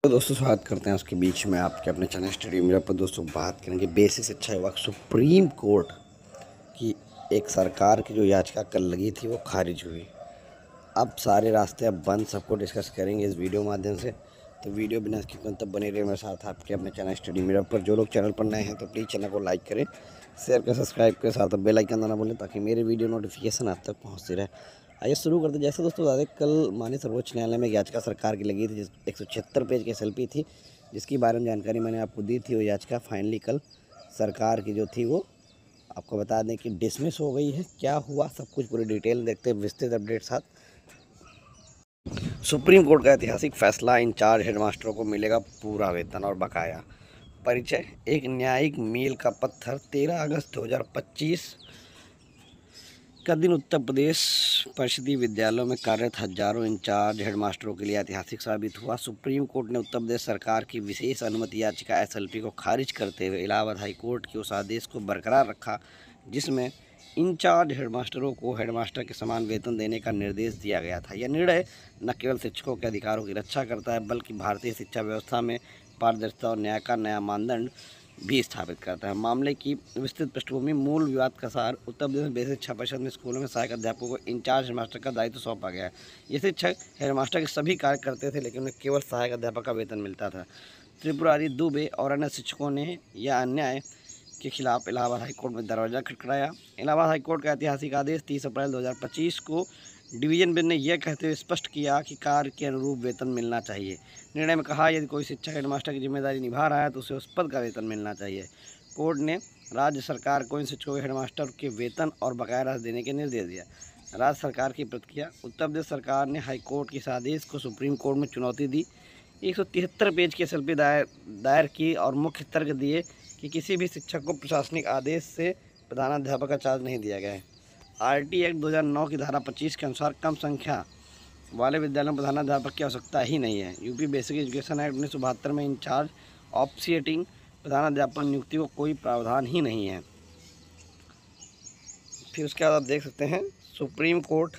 तो दोस्तों स्वागत करते हैं उसके बीच में आपके अपने चैनल स्टडी मिरर पर। दोस्तों बात करेंगे बेसिक शिक्षा विभाग सुप्रीम कोर्ट की एक सरकार की जो याचिका कल लगी थी वो खारिज हुई। अब सारे रास्ते अब बंद, सबको डिस्कस करेंगे इस वीडियो माध्यम से। तो वीडियो बिना स्किप करने तब बने रहे मेरे साथ आपके अपने चैनल स्टडी मिरर पर। जो लोग चैनल पर नए हैं तो प्लीज़ चैनल को लाइक करें, शेयर करें, सब्सक्राइब करें, साथ में बेल आइकन दबाना भूलें ताकि मेरे वीडियो नोटिफिकेशन आप तक पहुँचती रहे। आइए शुरू करते। जैसे दोस्तों बता दें, कल माननीय सर्वोच्च न्यायालय में याचिका सरकार की लगी थी, जिस 176 पेज की SLP थी, जिसके बारे में जानकारी मैंने आपको दी थी। वो याचिका फाइनली कल सरकार की जो थी वो आपको बता दें कि डिसमिस हो गई है। क्या हुआ सब कुछ पूरी डिटेल देखते हैं विस्तृत अपडेट साथ। सुप्रीम कोर्ट का ऐतिहासिक फैसला, इंचार्ज हेडमास्टरों को मिलेगा पूरा वेतन और बकाया। परिचय, एक न्यायिक मील का पत्थर 13 अगस्त 2025 का दिन उत्तर प्रदेश परिषदीय विद्यालयों में कार्यरत हजारों इंचार्ज हेडमास्टरों के लिए ऐतिहासिक साबित हुआ। सुप्रीम कोर्ट ने उत्तर प्रदेश सरकार की विशेष अनुमति याचिका SLP को खारिज करते हुए इलाहाबाद हाई कोर्ट के उस आदेश को बरकरार रखा जिसमें इंचार्ज हेडमास्टरों को हेडमास्टर के समान वेतन देने का निर्देश दिया गया था। यह निर्णय न केवल शिक्षकों के अधिकारों की रक्षा करता है बल्कि भारतीय शिक्षा व्यवस्था में पारदर्शिता और न्याय का नया मानदंड भी स्थापित करता है। मामले की विस्तृत पृष्ठभूमि, मूल विवाद का सार। उत्तर प्रदेश में बेसिक शिक्षा परिषद में स्कूलों में सहायक अध्यापकों को इंचार्ज हेडमास्टर का दायित्व सौंपा गया है। ये शिक्षक हेडमास्टर के सभी कार्य करते थे लेकिन उन्हें केवल सहायक अध्यापक का वेतन मिलता था। त्रिपुरारी, दुबे और अन्य शिक्षकों ने यह अन्याय के खिलाफ इलाहाबाद हाईकोर्ट में दरवाजा खटखटाया। इलाहाबाद हाईकोर्ट का ऐतिहासिक आदेश 30 अप्रैल 2025 को डिवीजन बेंच ने यह कहते हुए स्पष्ट किया कि कार्य के अनुरूप वेतन मिलना चाहिए। निर्णय में कहा, यदि कोई शिक्षक हेडमास्टर की जिम्मेदारी निभा रहा है तो उसे उस पद का वेतन मिलना चाहिए। कोर्ट ने राज्य सरकार को इन शिक्षकों के हेडमास्टर के वेतन और बकाया राशि देने के निर्देश दिया। राज्य सरकार की प्रतिक्रिया, उत्तर प्रदेश सरकार ने हाईकोर्ट के इस आदेश को सुप्रीम कोर्ट में चुनौती दी। 173 पेज की SLP दायर की और मुख्य तर्क दिए कि किसी भी शिक्षक को प्रशासनिक आदेश से प्रधानाध्यापक का चार्ज नहीं दिया गया है। RT एक्ट 2009 की धारा 25 के अनुसार कम संख्या वाले विद्यालयों में प्रधानाध्यापक की आवश्यकता ही नहीं है। यूपी बेसिक एजुकेशन एक्ट 1972 में इंचार्ज ऑफिशिएटिंग प्रधानाध्यापक नियुक्ति को कोई प्रावधान ही नहीं है। फिर उसके बाद आप देख सकते हैं सुप्रीम कोर्ट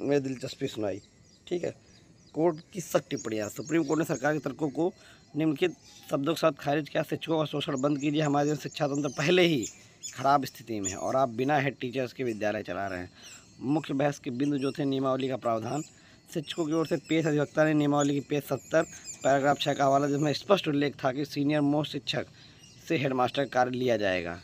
में दिलचस्पी सुनाई। ठीक है, कोर्ट की सख्त टिप्पणियाँ। सुप्रीम कोर्ट ने सरकार के तर्कों को निम्नलिखित शब्दों के साथ खारिज किया। शिक्षकों का शोषण बंद कीजिए। हमारे देश शिक्षा तंत्र पहले ही खराब स्थिति में है और आप बिना हेड टीचर्स के विद्यालय चला रहे हैं। मुख्य बहस के बिंदु जो थे, नियमावली का प्रावधान। शिक्षकों की ओर से पेश अधिवक्ता ने नियमावली की पेज 70 पैराग्राफ 6 का हवाला, जिसमें स्पष्ट उल्लेख था कि सीनियर मोस्ट शिक्षक से हेडमास्टर कार्य लिया जाएगा।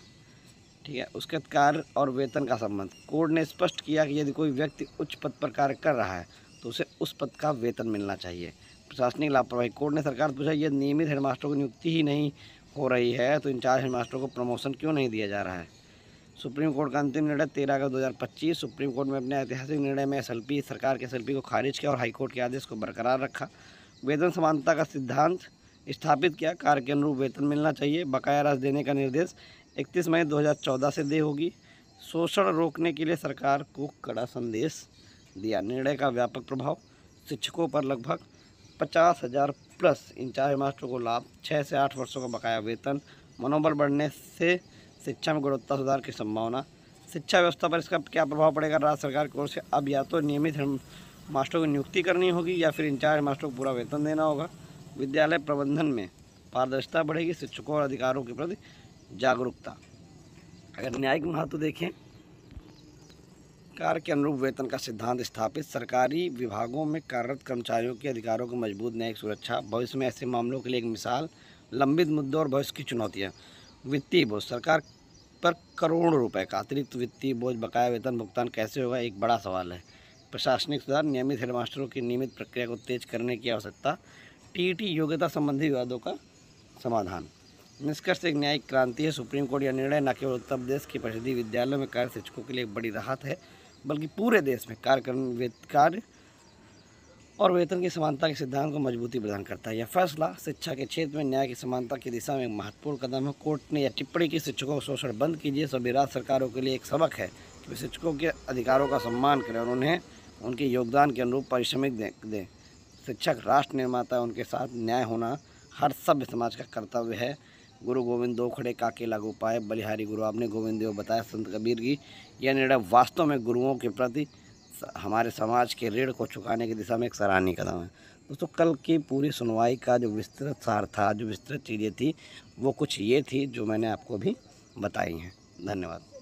ठीक है, उसके कार्य और वेतन का संबंध। कोर्ट ने स्पष्ट किया कि यदि कोई व्यक्ति उच्च पद पर कार्य कर रहा है तो उसे उस पद का वेतन मिलना चाहिए। प्रशासनिक लापरवाही। कोर्ट ने सरकार से पूछा, यदि नियमित हेडमास्टरों की नियुक्ति ही नहीं हो रही है तो इंचार्ज हेडमास्टरों को प्रमोशन क्यों नहीं दिया जा रहा है। सुप्रीम कोर्ट का अंतिम निर्णय 13 अगस्त 2025। सुप्रीम कोर्ट में अपने ऐतिहासिक निर्णय में SLP सरकार के SLP को खारिज किया और हाईकोर्ट के आदेश को बरकरार रखा। वेतन समानता का सिद्धांत स्थापित किया। कार्य के अनुरूप वेतन मिलना चाहिए। बकाया राशि देने का निर्देश 31 मई 2014 से दे होगी। शोषण रोकने के लिए सरकार को कड़ा संदेश दिया। निर्णय का व्यापक प्रभाव। शिक्षकों पर लगभग 50,000 प्लस इंचार्ज मास्टरों को लाभ। 6 से 8 वर्षों का बकाया वेतन। मनोबल बढ़ने से शिक्षा में गुणवत्ता सुधार की संभावना। शिक्षा व्यवस्था पर इसका क्या प्रभाव पड़ेगा। राज्य सरकार की ओर से अब या तो नियमित मास्टरों की नियुक्ति करनी होगी या फिर इंचार्ज मास्टरों को पूरा वेतन देना होगा। विद्यालय प्रबंधन में पारदर्शिता बढ़ेगी। शिक्षकों और अधिकारों के प्रति जागरूकता। अगर न्यायिक महत्व देखें, कार्य के अनुरूप वेतन का सिद्धांत स्थापित। सरकारी विभागों में कार्यरत कर्मचारियों के अधिकारों की मजबूत न्यायिक सुरक्षा। भविष्य में ऐसे मामलों के लिए एक मिसाल। लंबित मुद्दों और भविष्य की चुनौतियाँ। वित्तीय बोझ। सरकार पर करोड़ों रुपए का अतिरिक्त वित्तीय बोझ, बकाया वेतन भुगतान कैसे होगा, एक बड़ा सवाल है। प्रशासनिक सुधार। नियमित हेडमास्टरों की नियमित प्रक्रिया को तेज करने की आवश्यकता। TET योग्यता संबंधी विवादों का समाधान। निष्कर्ष, एक न्यायिक क्रांति है। सुप्रीम कोर्ट यह निर्णय न केवल उत्तर प्रदेश के परिषदीय विद्यालयों में कार्य शिक्षकों के लिए एक बड़ी राहत है बल्कि पूरे देश में कार्य और वेतन की समानता के सिद्धांत को मजबूती प्रदान करता है। यह फैसला शिक्षा के क्षेत्र में न्याय की समानता की दिशा में एक महत्वपूर्ण कदम है। कोर्ट ने यह टिप्पणी की, शिक्षकों को शोषण बंद कीजिए। सभी राज्य सरकारों के लिए एक सबक है कि वे शिक्षकों के अधिकारों का सम्मान करें और उन्हें उनके योगदान के अनुरूप पारिश्रमिक दें। शिक्षक राष्ट्र निर्माता है, उनके साथ न्याय होना हर सभ्य समाज का कर्तव्य है। गुरु गोविंद दो खड़े काके लागू पाए, बलिहारी गुरु आपने गोविंद देव बताया संत कबीर की। यह निर्णय वास्तव में गुरुओं के प्रति हमारे समाज के ऋण को चुकाने की दिशा में एक सराहनीय कदम है। दोस्तों कल की पूरी सुनवाई का जो विस्तृत सार था, जो विस्तृत चीज़ें थी, वो कुछ ये थी जो मैंने आपको भी बताई हैं। धन्यवाद।